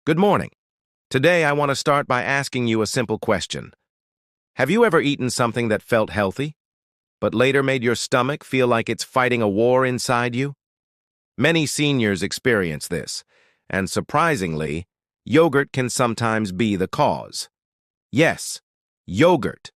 Good morning. Today I want to start by asking you a simple question. Have you ever eaten something that felt healthy, but later made your stomach feel like it's fighting a war inside you? Many seniors experience this, and surprisingly, yogurt can sometimes be the cause. Yes, yogurt.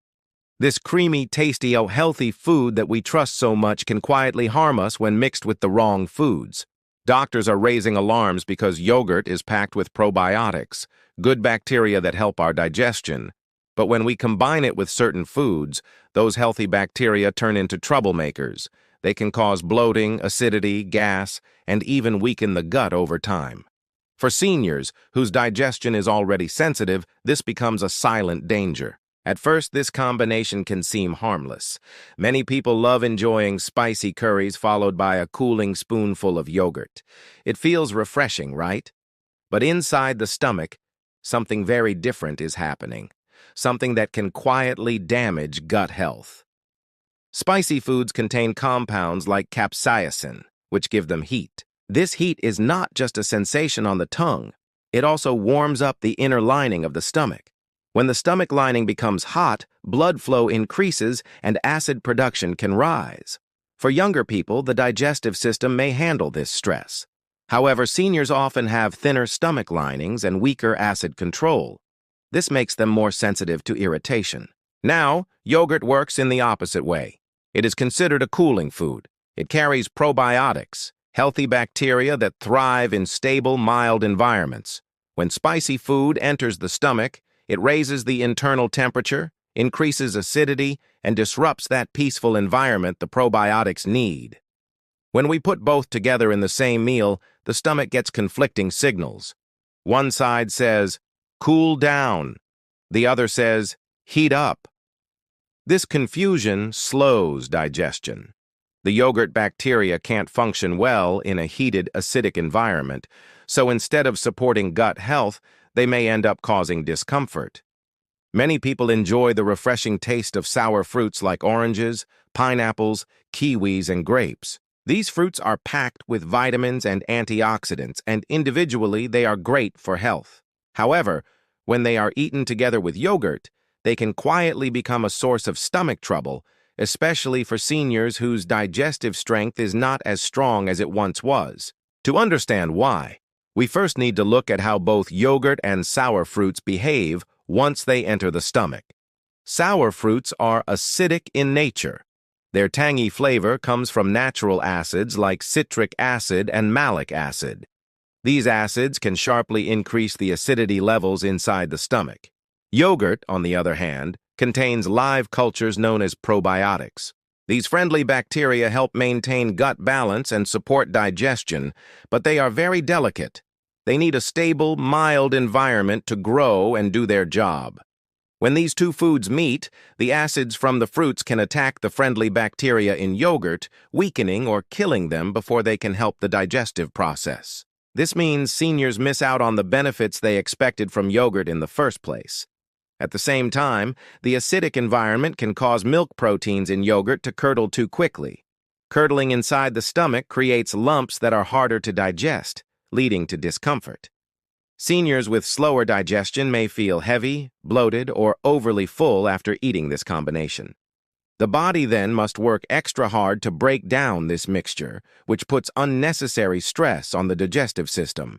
This creamy, tasty, healthy food that we trust so much can quietly harm us when mixed with the wrong foods. Doctors are raising alarms because yogurt is packed with probiotics, good bacteria that help our digestion. But when we combine it with certain foods, those healthy bacteria turn into troublemakers. They can cause bloating, acidity, gas, and even weaken the gut over time. For seniors, whose digestion is already sensitive, this becomes a silent danger. At first, this combination can seem harmless. Many people love enjoying spicy curries followed by a cooling spoonful of yogurt. It feels refreshing, right? But inside the stomach, something very different is happening. Something that can quietly damage gut health. Spicy foods contain compounds like capsaicin, which give them heat. This heat is not just a sensation on the tongue. It also warms up the inner lining of the stomach. When the stomach lining becomes hot, blood flow increases and acid production can rise. For younger people, the digestive system may handle this stress. However, seniors often have thinner stomach linings and weaker acid control. This makes them more sensitive to irritation. Now, yogurt works in the opposite way. It is considered a cooling food. It carries probiotics, healthy bacteria that thrive in stable, mild environments. When spicy food enters the stomach, it raises the internal temperature, increases acidity, and disrupts that peaceful environment the probiotics need. When we put both together in the same meal, the stomach gets conflicting signals. One side says, "Cool down." The other says, "Heat up." This confusion slows digestion. The yogurt bacteria can't function well in a heated, acidic environment, so instead of supporting gut health, they may end up causing discomfort. Many people enjoy the refreshing taste of sour fruits like oranges, pineapples, kiwis, and grapes. These fruits are packed with vitamins and antioxidants, and individually they are great for health. However, when they are eaten together with yogurt, they can quietly become a source of stomach trouble, especially for seniors whose digestive strength is not as strong as it once was. To understand why, we first need to look at how both yogurt and sour fruits behave once they enter the stomach. Sour fruits are acidic in nature. Their tangy flavor comes from natural acids like citric acid and malic acid. These acids can sharply increase the acidity levels inside the stomach. Yogurt, on the other hand, contains live cultures known as probiotics. These friendly bacteria help maintain gut balance and support digestion, but they are very delicate. They need a stable, mild environment to grow and do their job. When these two foods meet, the acids from the fruits can attack the friendly bacteria in yogurt, weakening or killing them before they can help the digestive process. This means seniors miss out on the benefits they expected from yogurt in the first place. At the same time, the acidic environment can cause milk proteins in yogurt to curdle too quickly. Curdling inside the stomach creates lumps that are harder to digest, leading to discomfort. Seniors with slower digestion may feel heavy, bloated, or overly full after eating this combination. The body then must work extra hard to break down this mixture, which puts unnecessary stress on the digestive system.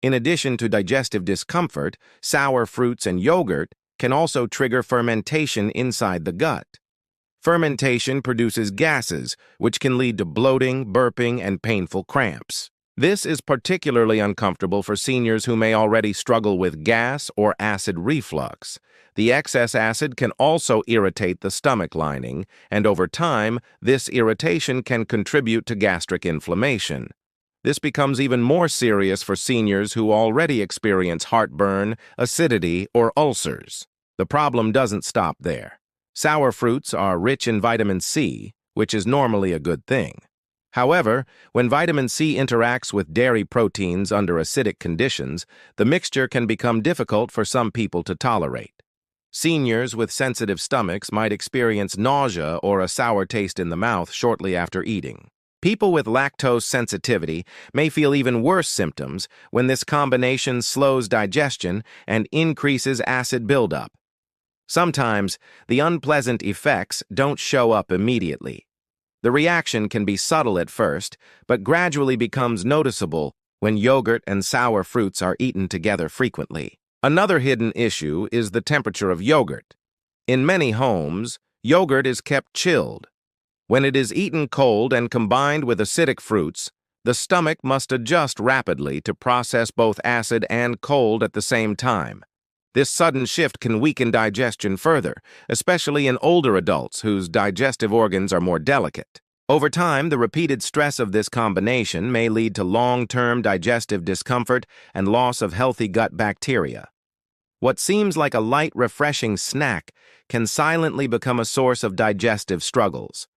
In addition to digestive discomfort, sour fruits and yogurt can also trigger fermentation inside the gut. Fermentation produces gases, which can lead to bloating, burping, and painful cramps. This is particularly uncomfortable for seniors who may already struggle with gas or acid reflux. The excess acid can also irritate the stomach lining, and over time, this irritation can contribute to gastric inflammation. This becomes even more serious for seniors who already experience heartburn, acidity, or ulcers. The problem doesn't stop there. Sour fruits are rich in vitamin C, which is normally a good thing. However, when vitamin C interacts with dairy proteins under acidic conditions, the mixture can become difficult for some people to tolerate. Seniors with sensitive stomachs might experience nausea or a sour taste in the mouth shortly after eating. People with lactose sensitivity may feel even worse symptoms when this combination slows digestion and increases acid buildup. Sometimes, the unpleasant effects don't show up immediately. The reaction can be subtle at first, but gradually becomes noticeable when yogurt and sour fruits are eaten together frequently. Another hidden issue is the temperature of yogurt. In many homes, yogurt is kept chilled. When it is eaten cold and combined with acidic fruits, the stomach must adjust rapidly to process both acid and cold at the same time. This sudden shift can weaken digestion further, especially in older adults whose digestive organs are more delicate. Over time, the repeated stress of this combination may lead to long-term digestive discomfort and loss of healthy gut bacteria. What seems like a light, refreshing snack can silently become a source of digestive struggles.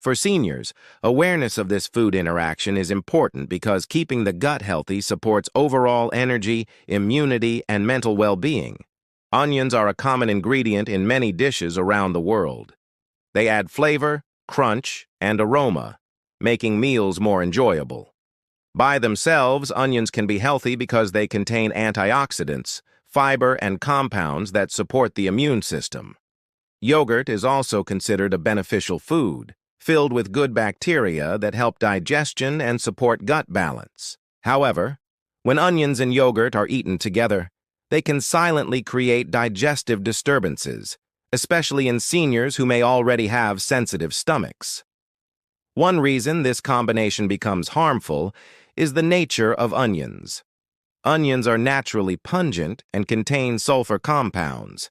For seniors, awareness of this food interaction is important because keeping the gut healthy supports overall energy, immunity, and mental well-being. Onions are a common ingredient in many dishes around the world. They add flavor, crunch, and aroma, making meals more enjoyable. By themselves, onions can be healthy because they contain antioxidants, fiber, and compounds that support the immune system. Yogurt is also considered a beneficial food, filled with good bacteria that help digestion and support gut balance. However, when onions and yogurt are eaten together, they can silently create digestive disturbances, especially in seniors who may already have sensitive stomachs. One reason this combination becomes harmful is the nature of onions. Onions are naturally pungent and contain sulfur compounds.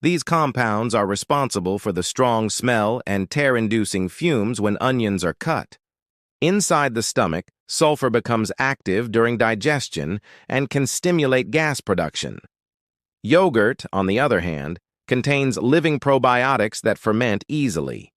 These compounds are responsible for the strong smell and tear-inducing fumes when onions are cut. Inside the stomach, sulfur becomes active during digestion and can stimulate gas production. Yogurt, on the other hand, contains living probiotics that ferment easily.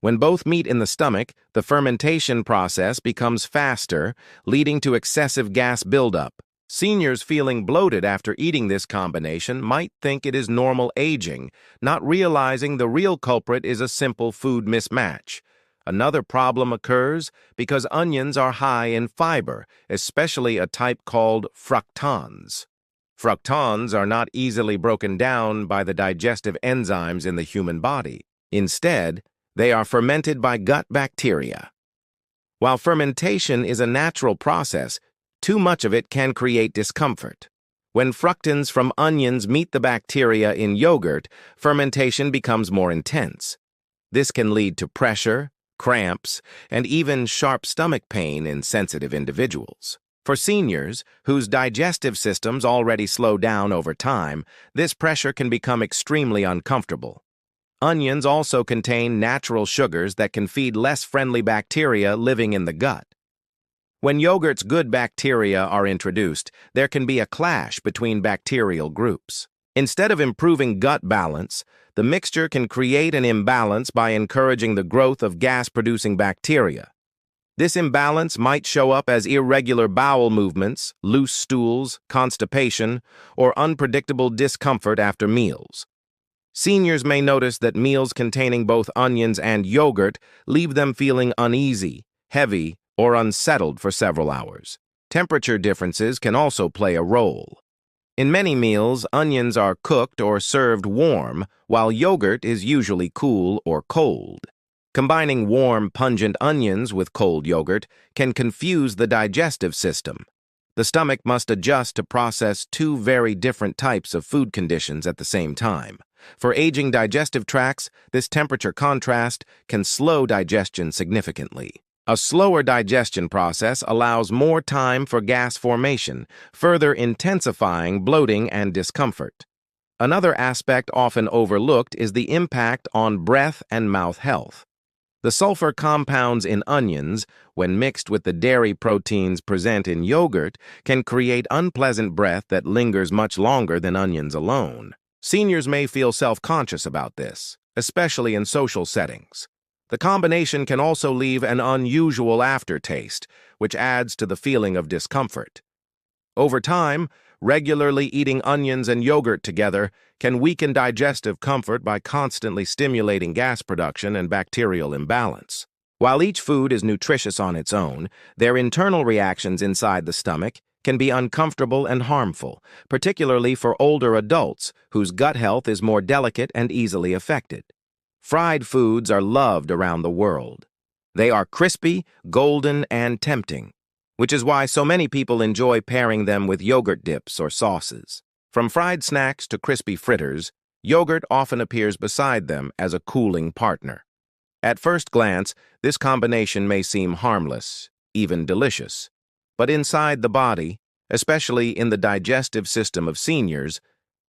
When both meet in the stomach, the fermentation process becomes faster, leading to excessive gas buildup. Seniors feeling bloated after eating this combination might think it is normal aging, not realizing the real culprit is a simple food mismatch. Another problem occurs because onions are high in fiber, especially a type called fructans. Fructans are not easily broken down by the digestive enzymes in the human body. Instead, they are fermented by gut bacteria. While fermentation is a natural process, too much of it can create discomfort. When fructans from onions meet the bacteria in yogurt, fermentation becomes more intense. This can lead to pressure, cramps, and even sharp stomach pain in sensitive individuals. For seniors, whose digestive systems already slow down over time, this pressure can become extremely uncomfortable. Onions also contain natural sugars that can feed less friendly bacteria living in the gut. When yogurt's good bacteria are introduced, there can be a clash between bacterial groups. Instead of improving gut balance, the mixture can create an imbalance by encouraging the growth of gas-producing bacteria. This imbalance might show up as irregular bowel movements, loose stools, constipation, or unpredictable discomfort after meals. Seniors may notice that meals containing both onions and yogurt leave them feeling uneasy, heavy, or unsettled for several hours. Temperature differences can also play a role. In many meals, onions are cooked or served warm, while yogurt is usually cool or cold. Combining warm, pungent onions with cold yogurt can confuse the digestive system. The stomach must adjust to process two very different types of food conditions at the same time. For aging digestive tracts, this temperature contrast can slow digestion significantly. A slower digestion process allows more time for gas formation, further intensifying bloating and discomfort. Another aspect often overlooked is the impact on breath and mouth health. The sulfur compounds in onions, when mixed with the dairy proteins present in yogurt, can create unpleasant breath that lingers much longer than onions alone. Seniors may feel self-conscious about this, especially in social settings. The combination can also leave an unusual aftertaste, which adds to the feeling of discomfort. Over time, regularly eating onions and yogurt together can weaken digestive comfort by constantly stimulating gas production and bacterial imbalance. While each food is nutritious on its own, their internal reactions inside the stomach can be uncomfortable and harmful, particularly for older adults whose gut health is more delicate and easily affected. Fried foods are loved around the world. They are crispy, golden, and tempting, which is why so many people enjoy pairing them with yogurt dips or sauces. From fried snacks to crispy fritters, yogurt often appears beside them as a cooling partner. At first glance, this combination may seem harmless, even delicious. But inside the body, especially in the digestive system of seniors,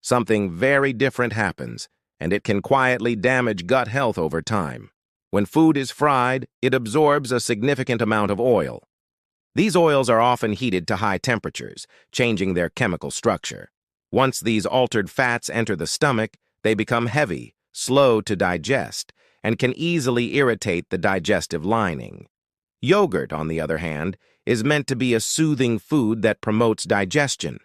something very different happens, and it can quietly damage gut health over time. When food is fried, it absorbs a significant amount of oil. These oils are often heated to high temperatures, changing their chemical structure. Once these altered fats enter the stomach, they become heavy, slow to digest, and can easily irritate the digestive lining. Yogurt, on the other hand, is meant to be a soothing food that promotes digestion.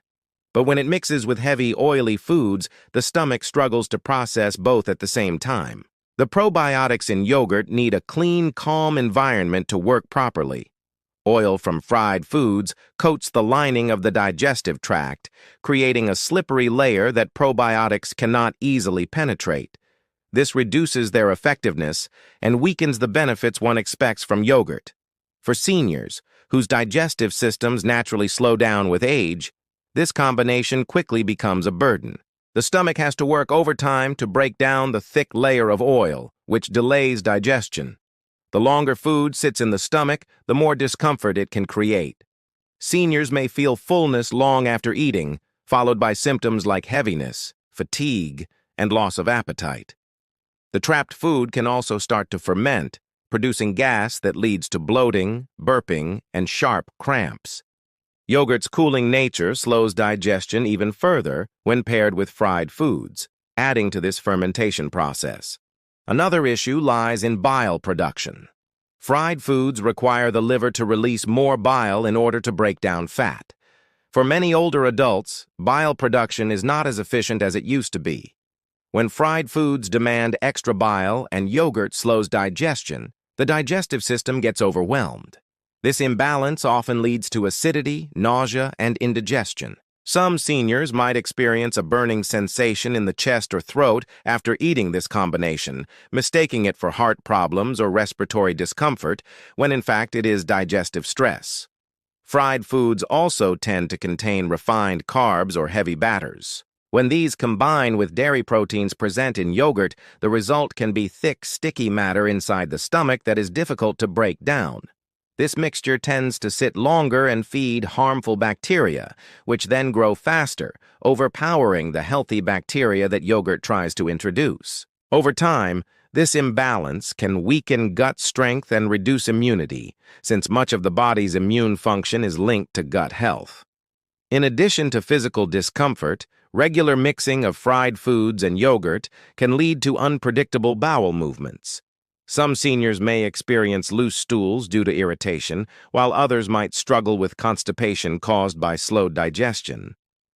But when it mixes with heavy, oily foods, the stomach struggles to process both at the same time. The probiotics in yogurt need a clean, calm environment to work properly. Oil from fried foods coats the lining of the digestive tract, creating a slippery layer that probiotics cannot easily penetrate. This reduces their effectiveness and weakens the benefits one expects from yogurt. For seniors, whose digestive systems naturally slow down with age, this combination quickly becomes a burden. The stomach has to work overtime to break down the thick layer of oil, which delays digestion. The longer food sits in the stomach, the more discomfort it can create. Seniors may feel fullness long after eating, followed by symptoms like heaviness, fatigue, and loss of appetite. The trapped food can also start to ferment, producing gas that leads to bloating, burping, and sharp cramps. Yogurt's cooling nature slows digestion even further when paired with fried foods, adding to this fermentation process. Another issue lies in bile production. Fried foods require the liver to release more bile in order to break down fat. For many older adults, bile production is not as efficient as it used to be. When fried foods demand extra bile and yogurt slows digestion, the digestive system gets overwhelmed. This imbalance often leads to acidity, nausea, and indigestion. Some seniors might experience a burning sensation in the chest or throat after eating this combination, mistaking it for heart problems or respiratory discomfort, when in fact it is digestive stress. Fried foods also tend to contain refined carbs or heavy batters. When these combine with dairy proteins present in yogurt, the result can be thick, sticky matter inside the stomach that is difficult to break down. This mixture tends to sit longer and feed harmful bacteria, which then grow faster, overpowering the healthy bacteria that yogurt tries to introduce. Over time, this imbalance can weaken gut strength and reduce immunity, since much of the body's immune function is linked to gut health. In addition to physical discomfort, regular mixing of fried foods and yogurt can lead to unpredictable bowel movements. Some seniors may experience loose stools due to irritation, while others might struggle with constipation caused by slowed digestion.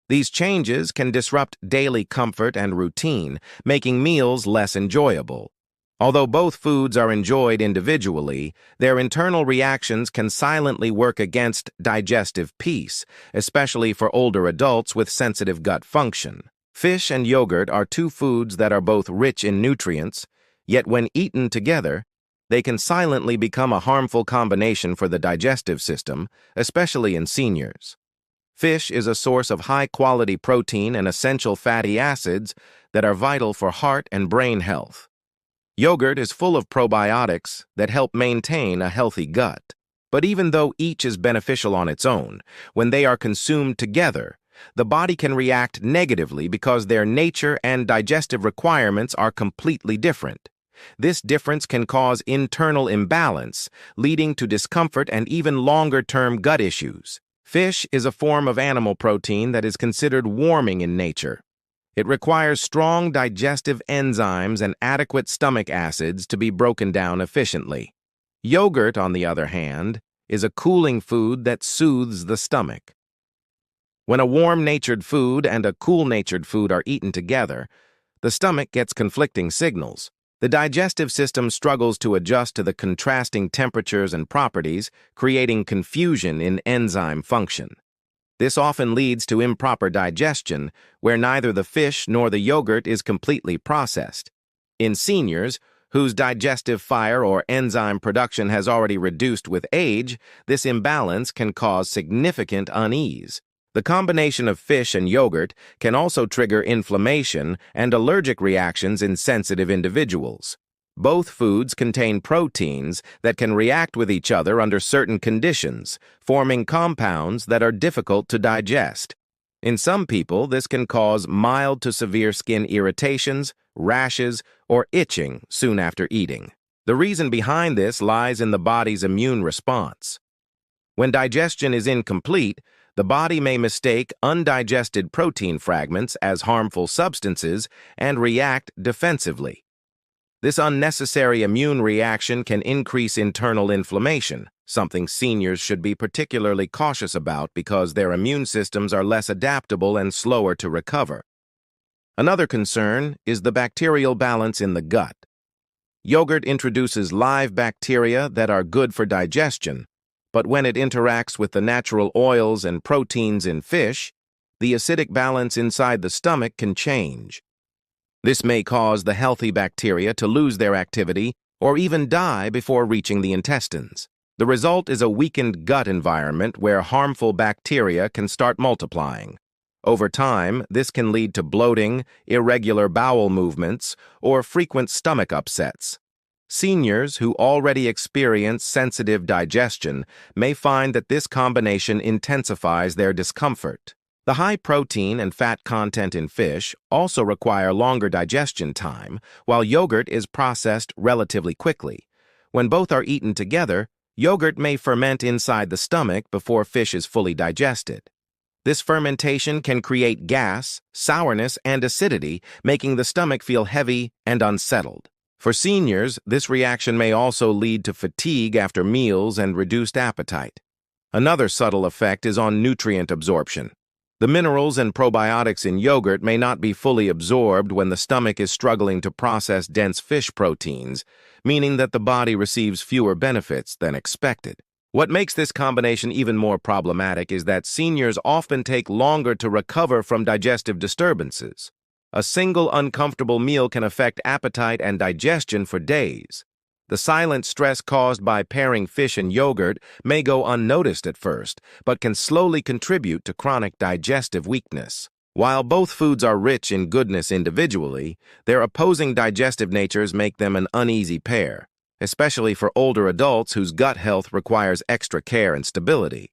These changes can disrupt daily comfort and routine, making meals less enjoyable. Although both foods are enjoyed individually, their internal reactions can silently work against digestive peace, especially for older adults with sensitive gut function. Fish and yogurt are two foods that are both rich in nutrients, yet when eaten together, they can silently become a harmful combination for the digestive system, especially in seniors. Fish is a source of high-quality protein and essential fatty acids that are vital for heart and brain health. Yogurt is full of probiotics that help maintain a healthy gut. But even though each is beneficial on its own, when they are consumed together, the body can react negatively because their nature and digestive requirements are completely different. This difference can cause internal imbalance, leading to discomfort and even longer-term gut issues. Fish is a form of animal protein that is considered warming in nature. It requires strong digestive enzymes and adequate stomach acids to be broken down efficiently. Yogurt, on the other hand, is a cooling food that soothes the stomach. When a warm-natured food and a cool-natured food are eaten together, the stomach gets conflicting signals. The digestive system struggles to adjust to the contrasting temperatures and properties, creating confusion in enzyme function. This often leads to improper digestion, where neither the fish nor the yogurt is completely processed. In seniors, whose digestive fire or enzyme production has already reduced with age, this imbalance can cause significant unease. The combination of fish and yogurt can also trigger inflammation and allergic reactions in sensitive individuals. Both foods contain proteins that can react with each other under certain conditions, forming compounds that are difficult to digest. In some people, this can cause mild to severe skin irritations, rashes, or itching soon after eating. The reason behind this lies in the body's immune response. When digestion is incomplete, the body may mistake undigested protein fragments as harmful substances and react defensively. This unnecessary immune reaction can increase internal inflammation, something seniors should be particularly cautious about because their immune systems are less adaptable and slower to recover. Another concern is the bacterial balance in the gut. Yogurt introduces live bacteria that are good for digestion, but when it interacts with the natural oils and proteins in fish, the acidic balance inside the stomach can change. This may cause the healthy bacteria to lose their activity or even die before reaching the intestines. The result is a weakened gut environment where harmful bacteria can start multiplying. Over time, this can lead to bloating, irregular bowel movements, or frequent stomach upsets. Seniors who already experience sensitive digestion may find that this combination intensifies their discomfort. The high protein and fat content in fish also require longer digestion time, while yogurt is processed relatively quickly. When both are eaten together, yogurt may ferment inside the stomach before fish is fully digested. This fermentation can create gas, sourness, and acidity, making the stomach feel heavy and unsettled. For seniors, this reaction may also lead to fatigue after meals and reduced appetite. Another subtle effect is on nutrient absorption. The minerals and probiotics in yogurt may not be fully absorbed when the stomach is struggling to process dense fish proteins, meaning that the body receives fewer benefits than expected. What makes this combination even more problematic is that seniors often take longer to recover from digestive disturbances. A single uncomfortable meal can affect appetite and digestion for days. The silent stress caused by pairing fish and yogurt may go unnoticed at first, but can slowly contribute to chronic digestive weakness. While both foods are rich in goodness individually, their opposing digestive natures make them an uneasy pair, especially for older adults whose gut health requires extra care and stability.